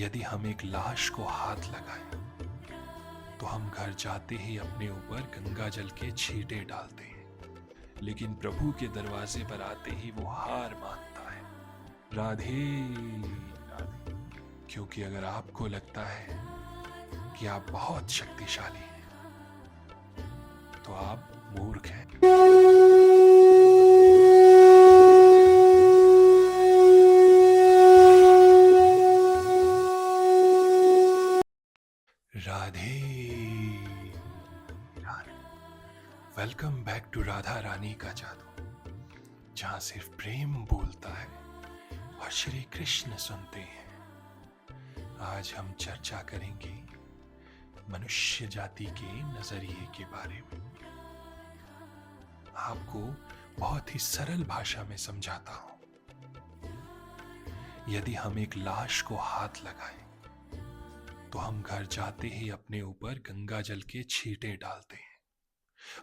यदि हम एक लाश को हाथ लगाएं, तो हम घर जाते ही अपने ऊपर गंगा जल के छींटे डालते हैं, लेकिन प्रभु के दरवाजे पर आते ही वो हार मानता है। राधे राधे। क्योंकि अगर आपको लगता है कि आप बहुत शक्तिशाली हैं, तो आप मूर्ख हैं। Radhe Radhe. Welcome back to Radha Rani का जादू, जहां सिर्फ प्रेम बोलता है और श्री कृष्ण सुनते हैं। आज हम चर्चा करेंगे मनुष्य जाति के नजरिए के बारे में। आपको बहुत ही सरल भाषा में समझाता हूं। यदि हम एक लाश को हाथ लगाएं, तो हम घर जाते ही अपने ऊपर गंगा जल के छींटे डालते हैं,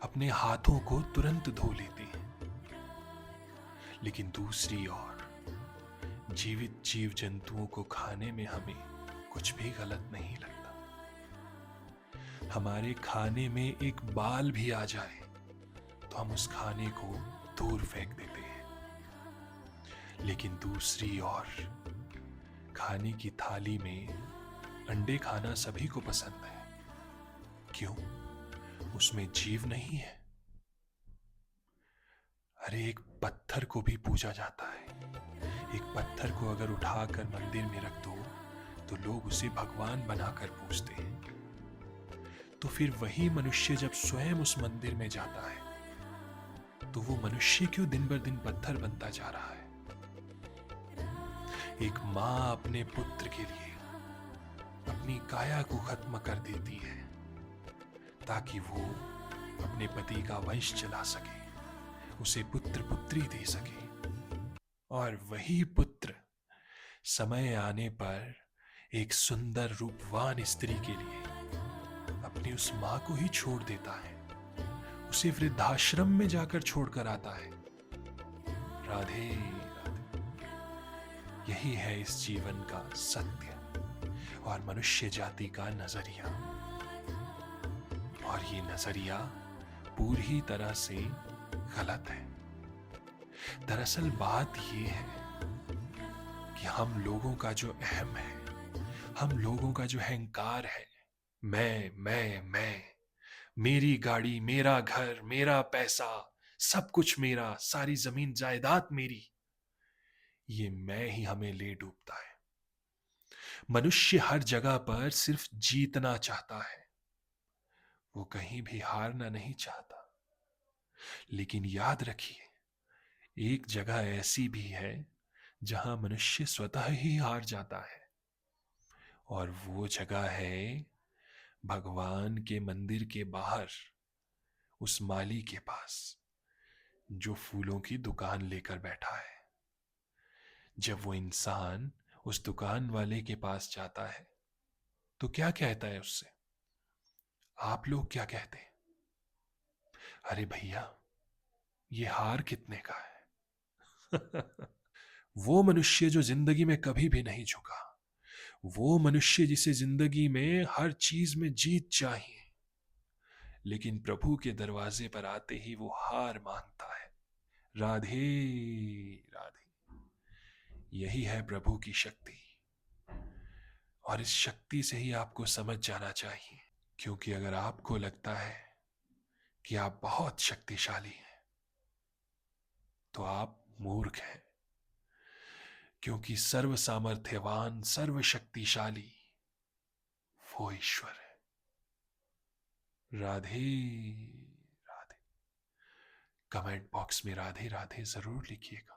अपने हाथों को तुरंत धो लेते हैं। लेकिन दूसरी ओर जीवित जीव जंतुओं को खाने में हमें कुछ भी गलत नहीं लगता। हमारे खाने में एक बाल भी आ जाए तो हम उस खाने को दूर फेंक देते हैं। लेकिन दूसरी ओर खाने की थाली में अंडे खाना सभी को पसंद है। क्यों? उसमें जीव नहीं है। अरे एक पत्थर को भी पूजा जाता है। एक पत्थर को अगर उठाकर मंदिर में रख दो तो लोग उसे भगवान बनाकर पूजते हैं। तो फिर वही मनुष्य जब स्वयं उस मंदिर में जाता है, तो वो मनुष्य क्यों दिन बर दिन पत्थर बनता जा रहा है? एक मां अपने पुत्र के लिए अपनी काया को खत्म कर देती है ताकि वो अपने पति का वंश चला सके, उसे पुत्र पुत्री दे सके। और वही पुत्र समय आने पर एक सुंदर रूपवान स्त्री के लिए अपनी उस मां को ही छोड़ देता है, उसे वृद्धाश्रम में जाकर छोड़कर आता है। राधे राधे। यही है इस जीवन का सत्य और मनुष्य जाति का नजरिया। और ये नजरिया पूरी तरह से गलत है। दरअसल बात ये है कि हम लोगों का जो अहम है, हम लोगों का जो अहंकार है, मैं, मेरी गाड़ी, मेरा घर, मेरा पैसा, सब कुछ मेरा, सारी जमीन जायदाद मेरी, ये मैं ही हमें ले डूबता है। मनुष्य हर जगह पर सिर्फ जीतना चाहता है, वो कहीं भी हारना नहीं चाहता। लेकिन याद रखिए, एक जगह ऐसी भी है जहां मनुष्य स्वतः ही हार जाता है, और वो जगह है भगवान के मंदिर के बाहर, उस माली के पास जो फूलों की दुकान लेकर बैठा है। जब वो इंसान उस दुकान वाले के पास जाता है तो क्या कहता है उससे? आप लोग क्या कहते हैं? अरे भैया, ये हार कितने का है? वो मनुष्य जो जिंदगी में कभी भी नहीं झुका, वो मनुष्य जिसे जिंदगी में हर चीज में जीत चाहिए, लेकिन प्रभु के दरवाजे पर आते ही वो हार मानता है। राधे राधे। यही है प्रभु की शक्ति, और इस शक्ति से ही आपको समझ जाना चाहिए। क्योंकि अगर आपको लगता है कि आप बहुत शक्तिशाली हैं, तो आप मूर्ख हैं। क्योंकि सर्व सामर्थ्यवान, सर्व शक्तिशाली वो ईश्वर है। राधे राधे। कमेंट बॉक्स में राधे राधे जरूर लिखिएगा।